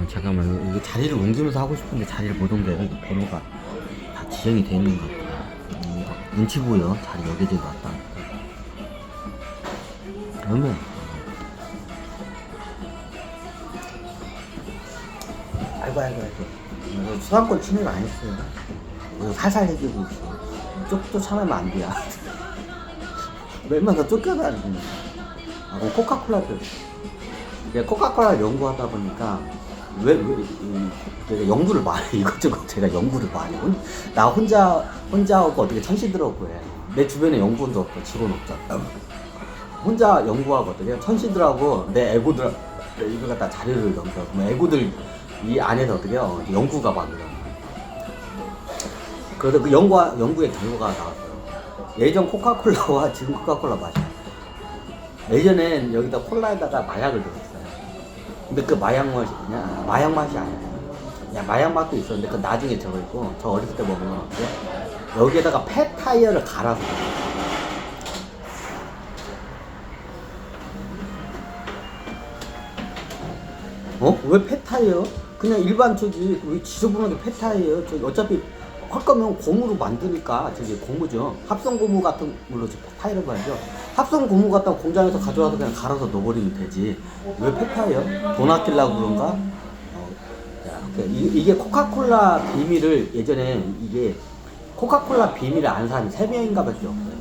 잠깐만, 이게 자리를 옮기면서 하고 싶은데 자리를 못 옮겨요. 이거 번호가 다 지정이 되어 있는 것 같아요. 눈치 보여. 자리 여기저기 왔다. 그러면 아이고 이거 수강권 침해를 안 했어요. 이거 살살 얘기하고 있어. 쪽도 참으면 안 돼요. 웬만하면 쫓겨나는 거야. 그럼 코카콜라도 이제 코카콜라를 연구하다 보니까 제가 연구를 많이 이것저것 제가 연구를 많이 나 혼자 하고 어떻게 천시더라고요. 내 주변에 연구원도 없고 직원 없잖아. 혼자 연구하거든요. 천시들하고 내 애고들 이거 갖다 자료를 넘겨. 애고들 이 안에서 어떻게 연구가 많더라고요. 그래서 그 연구의 결과가 나왔어요. 예전 코카콜라와 지금 코카콜라 맛이. 예전엔 여기다 콜라에다가 마약을 넣었어요. 근데 그 마약 맛이 그냥 마약 맛이 아니에요. 그냥 마약 맛도 있었는데 그 나중에 저거 있고 저 어렸을 때 먹은 건 어때요? 여기에다가 폐타이어를 갈아서 왜 폐타이어? 그냥 일반 저기 지저분하게 폐타이어. 저기 어차피 할 거면 고무로 만드니까 저기 고무죠. 합성 고무 같은 물로 타이를 봐야죠. 합성 고무 갖다 공장에서 가져와서 그냥 갈아서 넣어버리면 되지. 왜 폐타이어? 돈 아끼려고 그런가? 이게 코카콜라 비밀을 예전에 이게 코카콜라 비밀을 아는 사람이 3명인가 밖에 없어요.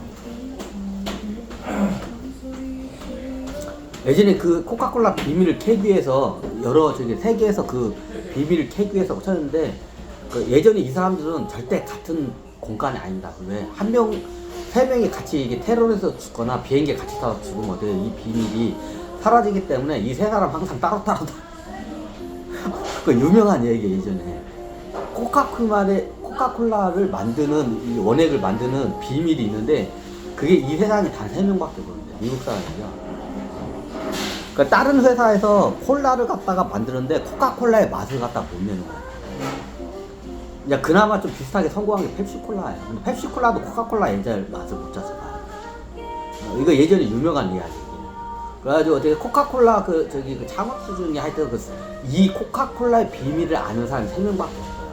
예전에 그 코카콜라 비밀을 캐기 위해서 여러 저기 세계에서 그 비밀을 캐기 위해서 쳤는데 그 예전에 이 사람들은 절대 같은 공간이 아닙니다. 왜? 한 명, 3명이 같이 이게 테러에서 죽거나 비행기에 같이 타서 죽으면 어때요? 이 비밀이 사라지기 때문에 이 3사람 항상 따로따로 그 유명한 얘기 예전에 코카콜라를 만드는 이 원액을 만드는 비밀이 있는데 그게 이 회사에 단 3명밖에 없거든요. 미국 사람이죠. 그러니까 다른 회사에서 콜라를 갖다가 만드는데 코카콜라의 맛을 갖다 못 내는 거예요. 이제 그나마 좀 비슷하게 성공한 게 펩시콜라예요. 근데 펩시콜라도 코카콜라 옛날 맛을 못 찾아봐요. 이거 예전에 유명한 이야기예요. 그래가지고 어떻게 코카콜라 그 창업주 중에 하여튼 이 코카콜라의 비밀을 아는 사람이 3명밖에 없어요.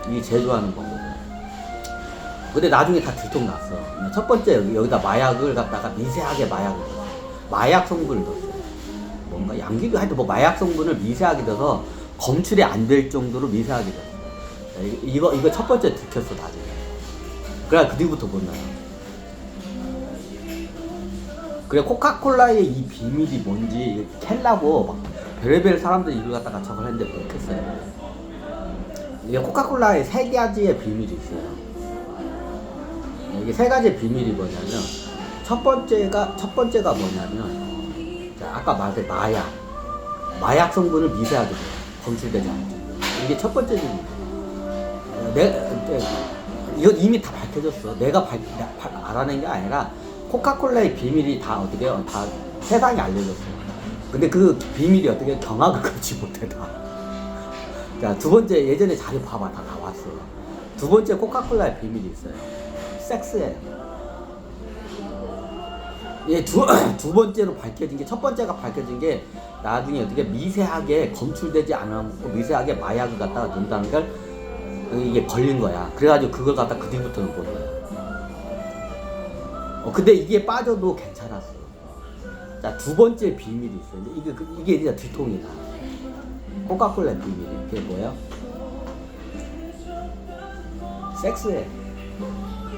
이게 제조하는 거거든요. 근데 나중에 다 들통났어. 첫 번째 여기다 마약을 갖다가 미세하게 마약 성분을 넣었어요. 뭔가 양귀비 하여튼 마약 성분을 미세하게 넣어서 검출이 안 될 정도로 미세하게 넣었어요. 이거 첫 번째 들켰어 나중에. 그래 그 뒤부터 못 나요. 그래 코카콜라의 이 비밀이 뭔지 캘라고 막 별의별 사람들이 이걸 갖다가 저걸 했는데 못했어요. 이게 코카콜라의 3가지의 비밀이 있어요. 이게 3가지의 비밀이 뭐냐면 첫 번째가 뭐냐면 자, 아까 말했던 마약 성분을 미세하게 돼요. 검출되지 않죠. 이게 첫 번째 비밀이에요. 이건 이미 다 밝혀졌어. 내가 알아낸 게 아니라 코카콜라의 비밀이 다 어떻게 해요? 다 세상에 알려졌어요. 근데 그 비밀이 어떻게 경악을 걸지 못해 다. 자, 두 번째 예전에 자료 봐봐 다 나왔어. 두 번째 코카콜라의 비밀이 있어요. 섹스예요. 예, 두 번째로 밝혀진 게 첫 번째가 밝혀진 게 나중에 어떻게 미세하게 검출되지 않았고 미세하게 마약을 갖다가 넣는다는 걸 이게 걸린 거야. 그래가지고 그걸 갖다 그 뒤부터는 못 해요. 근데 이게 빠져도 괜찮았어. 자, 두 번째 비밀이 있어요. 이게 진짜 뒤통이다. 코카콜라의 비밀이. 그게 뭐예요? 섹스예요.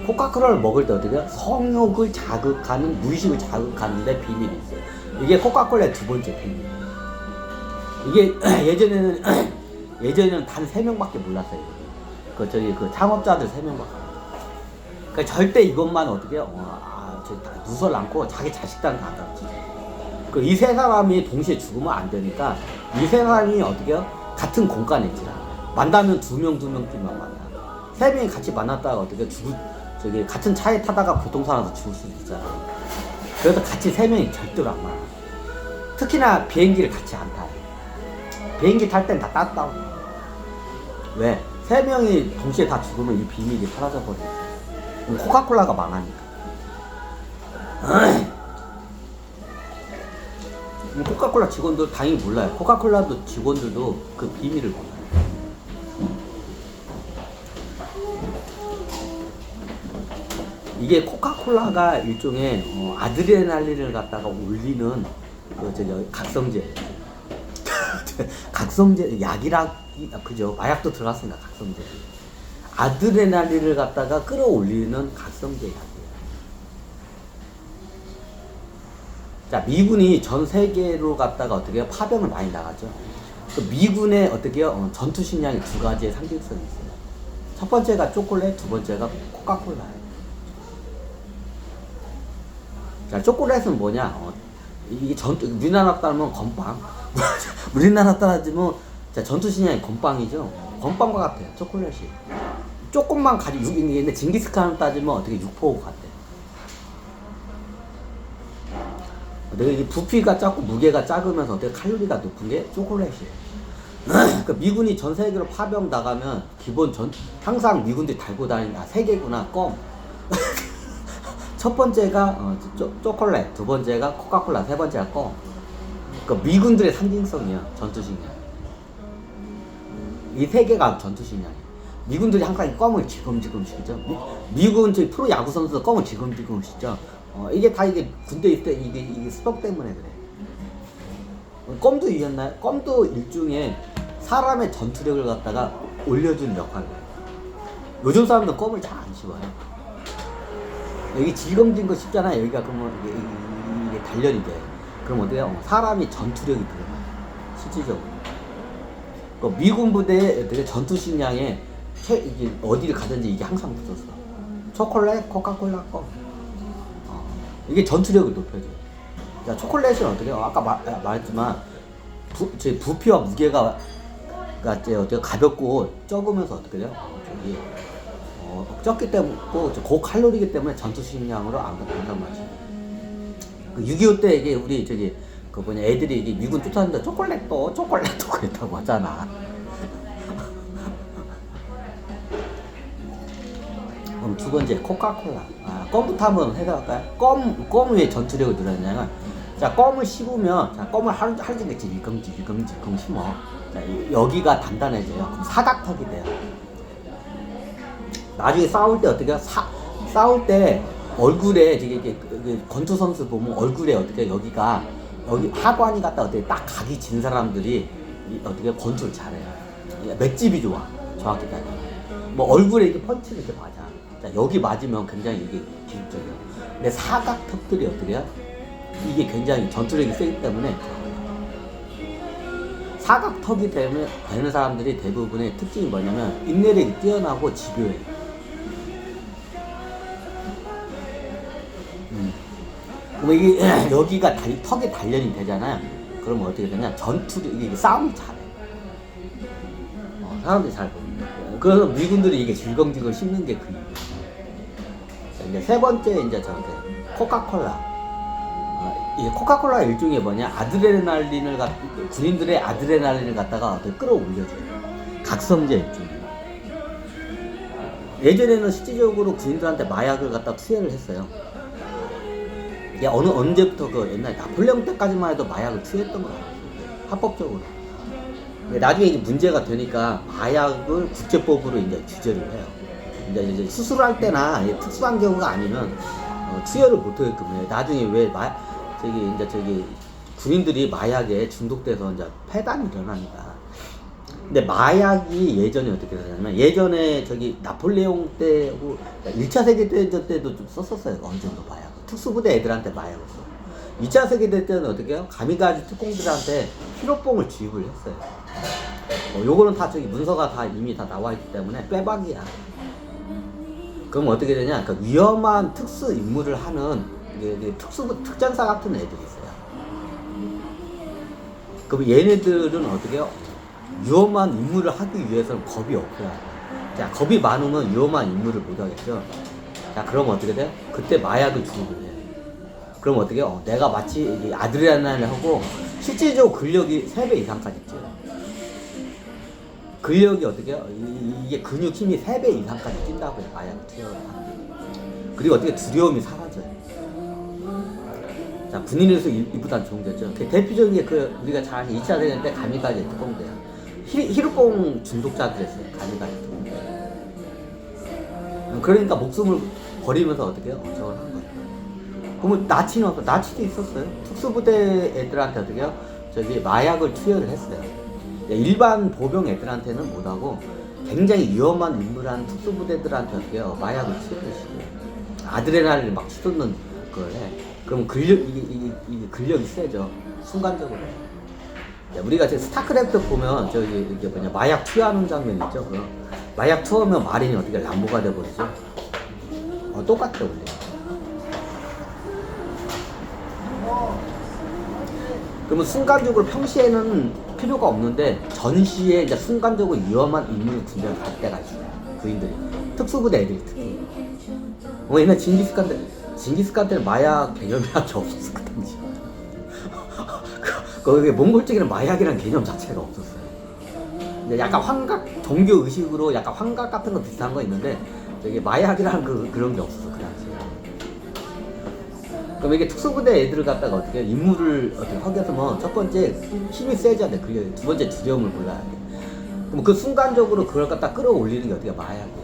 코카콜라를 먹을 때 어떻게 해요? 성욕을 자극하는, 무의식을 자극하는 데 비밀이 있어요. 이게 코카콜라의 두 번째 비밀이에요. 이게 예전에는 단 3명밖에 몰랐어요. 그 창업자들 3명밖에. 그러니까 절대 이것만 어떻게 해요? 누설 않고 자기 자식들한테 안 가르치죠. 이 3사람이 동시에 죽으면 안 되니까 이 3사람이 어떻게 해요? 같은 공간에 있지라. 만나면 2명끼리만 만나. 3명이 같이 만났다가 어떻게 같은 차에 타다가 교통사고나서 죽을 수도 있잖아요. 그래서 같이 3명이 절대로 안 만나. 특히나 비행기를 같이 안 타요. 비행기 탈 땐 다 따따오. 왜? 3명이 동시에 다 죽으면 이 비밀이 사라져버려요. 코카콜라가 망하니까. 코카콜라 직원들 당연히 몰라요. 코카콜라도 직원들도 그 비밀을 몰라요. 이게 코카콜라가 일종의 아드레날린을 갖다가 올리는 각성제. 각성제 약이라 그죠? 마약도 들어갔습니다. 각성제. 아드레날린을 갖다가 끌어올리는 각성제 약이에요. 자, 미군이 전 세계로 갖다가 어떻게 파병을 많이 나가죠. 그 미군의 어떻게요? 전투 식량이 두 가지의 상징성이 있어요. 첫 번째가 초콜릿, 두 번째가 코카콜라예요. 자, 초콜릿은 뭐냐? 이게 우리나라 따르면 건빵. 우리나라 따라지면 전투 식량이 건빵이죠. 건빵과 같아요. 초콜릿이. 조금만 가지고 근데 징기스칸을 따지면 어떻게 육포 같아. 내가 이 부피가 작고 무게가 작으면서 어떻게 칼로리가 높은 게 초콜릿이에요. 그러니까 미군이 전 세계로 파병 나가면 기본 항상 미군들이 달고 다니는 세 개구나. 껌. 첫 번째가 초콜릿, 두 번째가 코카콜라, 세 번째가 껌. 그러니까 미군들의 상징성이야. 전투식량. 이 세 개가 전투식량이야. 미군들이 항상 껌을 지금지금 시죠. 미군 저희 프로 야구 선수도 껌을 지금지금 시죠. 이게 다 이게 군대 있을 때 이게 스톡 때문에 그래. 껌도 이겼나요? 껌도 일종의 사람의 전투력을 갖다가 올려주는 역할을 해요. 요즘 사람들은 껌을 잘 안 씹어요. 여기 질겅진 거 씹잖아요. 여기가 그러면 이게 단련이 돼. 그럼 어때요? 사람이 전투력이 들어가요. 실질적으로. 미군 부대의 전투 식량에 이게 어디를 가든지 이게 항상 붙었어. 초콜릿, 코카콜라, 껌. 이게 전투력을 높여줘요. 자, 초콜릿은 어떻게 해요? 아까 말했지만 부피와 무게가 어떻게 가볍고 적으면서 어떻게 돼요? 적기 때문에 고칼로리이기 때문에 전투 식량으로 안 간단 말이죠. 6.25 때 이게 우리 애들이 이게 미군 쫓아다니는데 초콜릿도 그랬다고 하잖아. 그럼 두 번째 코카콜라. 껌부터 한번 해볼까요? 껌 왜 전투력을 늘렸냐면, 자, 껌을 씹으면, 자, 껌을 하루 종일 질겅질겅 심어. 자, 여기가 단단해져요. 그럼 사각턱이 돼요. 나중에 싸울 때 어떻게 해요? 싸울 때 얼굴에 이게 권투 선수 보면 얼굴에 어떻게 여기 하관이 갖다 어떻게 딱 각이 진 사람들이 어떻게 권투를 잘해요. 맷집이 좋아. 정확히 따지면. 뭐 얼굴에 이렇게 펀치를 이렇게 맞아. 자, 여기 맞으면 굉장히 이게 기술적이에요. 근데 사각턱들이 어떻게 해요? 이게 굉장히 전투력이 세기 때문에 사각턱이 되는 사람들이 대부분의 특징이 뭐냐면 인내력이 뛰어나고 집요해. 그럼 이게 여기가 턱이 단련이 되잖아요. 그러면 어떻게 되냐? 이게 싸움이 잘해. 사람들이 잘 보는데. 그래서 미군들이 이게 질겅질겅 씹는 게 그 이유예요. 이제 세 번째 이제 코카콜라. 이게 코카콜라 일종의 뭐냐? 군인들의 아드레날린을 갖다가 어떻게 끌어올려줘요. 각성제 일종이에요. 예전에는 실질적으로 군인들한테 마약을 갖다 투여를 했어요. 언제부터 옛날 나폴레옹 때까지만 해도 마약을 투여했던 거 같아요. 합법적으로. 나중에 이제 문제가 되니까 마약을 국제법으로 이제 규제를 해요. 이제 수술할 때나 특수한 경우가 아니면 투여를 못하게끔 해요. 나중에 왜 군인들이 마약에 중독돼서 이제 폐단이 일어나니까. 근데 마약이 예전에 어떻게 되냐면 예전에 나폴레옹 때 1차 세계대전 때도 좀 썼었어요. 어느 정도 마약. 특수부대 애들한테 마약을 써. 2차 세계대전 때는 어떻게 해요? 가미가지 특공들한테 피로뽕을 주입을 했어요. 요거는 다 문서가 다 이미 다 나와 있기 때문에 빼박이야. 그럼 어떻게 되냐? 그러니까 위험한 특수 임무를 하는 특전사 같은 애들이 있어요. 그럼 얘네들은 어떻게 해요? 위험한 임무를 하기 위해서는 겁이 없어요. 자, 겁이 많으면 위험한 임무를 못 하겠죠. 자, 그럼 어떻게 돼요? 그때 마약을 주입을 해요. 그럼 어떻게 해요? 내가 마치 아드레날린을 하고 실질적으로 근력이 3배 이상까지 쪄요. 근력이 어떻게 해요? 이게 근육 힘이 3배 이상까지 뛴다고 해요. 마약을 투여를 하는. 그리고 어떻게 두려움이 사라져요. 자, 군인에서 이보다 좋은 거죠. 그 대표적인 게 그 우리가 잘 아는 2차 대전 때 가미가제 특공대야. 히르뽕 중독자들이었어요. 가미가제 특공대. 그러니까 목숨을 버리면서 어떻게 해요? 저걸 한 거예요. 그러면 나치는 없어. 나치도 있었어요. 특수부대 애들한테 어떻게 해요? 저기 마약을 투여를 했어요. 일반 보병 애들한테는 못하고 굉장히 위험한 인물한 특수부대들한테 어떻게 해요? 마약을 투여를 시켜요. 아드레날린을 막 쏟는 걸 해. 그럼 이게 근력이 세죠. 순간적으로. 우리가 지금 스타크래프트 보면 저기 이게 뭐냐 마약 투여하는 장면 있죠. 그럼 마약 투여하면 마린이 어떻게 람보가 돼버리죠. 똑같아 원래. 그러면 순간적으로 평시에는 필요가 없는데 전시에 이제 순간적으로 위험한 인물 군대를 갈 때가 있어요. 부인들이 특수부대 애들이 특히. 옛날 징기스칸 때는 마약 개념이란 게 없었어 그 당시. 거기 몽골적에는 마약이란 개념 자체가 없었어요. 약간 환각 종교 의식으로 약간 환각 같은 거 비슷한 거 있는데 되게 마약이라는 그런 게 없었어 그 당시에. 그럼 이게 특수부대 애들을 갖다가 어떻게 임무를 어떻게 하게 하면 첫 번째 힘이 세져야 돼. 그게 두 번째 두려움을 몰라야 돼. 그럼 그 순간적으로 그걸 갖다 끌어올리는 게 어떻게 마약이야.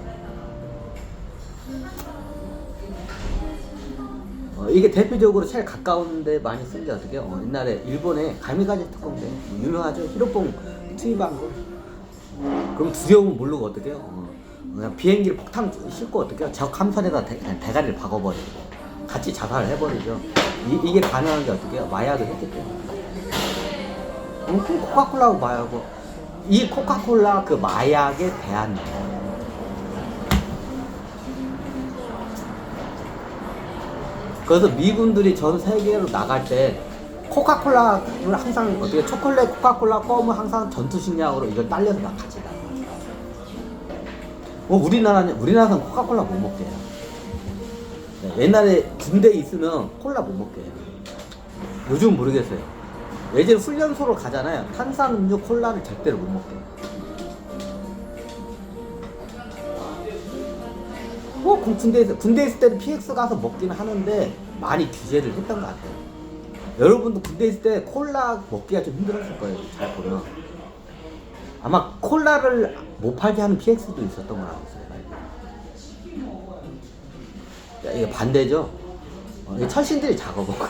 이게 대표적으로 제일 가까운데 많이 쓴 게 어떻게 옛날에 일본의 가미가제 특공대 유명하죠. 히로뽕 투입한 거. 그럼 두려움을 모르고 어떻게 해요? 그냥 비행기를 폭탄 싣고 어떻게 해요? 적 함선에다 대가리를 박아버리고 같이 자살을 해버리죠. 이게 가능한 게 어떻게 해요? 마약을 했기 때문에. 그럼 코카콜라하고 마약하고 이 코카콜라 그 마약에 대한 그래서 미군들이 전 세계로 나갈 때 코카콜라를 항상 어떻게 초콜릿 코카콜라 껌을 항상 전투식량으로 이걸 딸려서 막 같이 나가. 우리나라는 코카콜라 못 먹게 해요. 옛날에 군대에 있으면 콜라 못 먹게 해요. 요즘 모르겠어요. 예전에 훈련소로 가잖아요. 탄산음료 콜라를 절대로 못 먹게 해요. 군대 있을 때는 PX 가서 먹긴 하는데 많이 규제를 했던 것 같아요. 여러분도 군대 있을 때 콜라 먹기가 좀 힘들었을 거예요. 잘 보면 아마 콜라를 못 팔게 하는 PX도 있었던 걸 알고 있어요. 이게 반대죠. 이게 철신들이 작업한 거.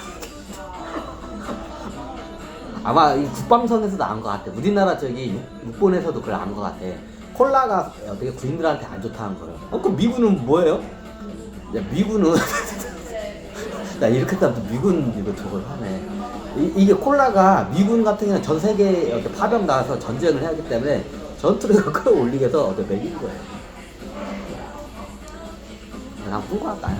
아마 이 국방성에서도 안 것 같아. 우리나라 저기 육본에서도 그걸 안 것 같아. 콜라가 어떻게 군인들한테 안 좋다는 거를. 그럼 미군은 뭐예요? 야, 미군은 야, 이렇게 따면 미군 이거 저걸 하네. 이게 콜라가 미군 같은 경우는 전 세계에 이렇게 파병 나가서 전쟁을 해야 하기 때문에 전투를 끌어올리기 위해서 어떻게 먹이는 거예요. 그냥 뿌고 할까요?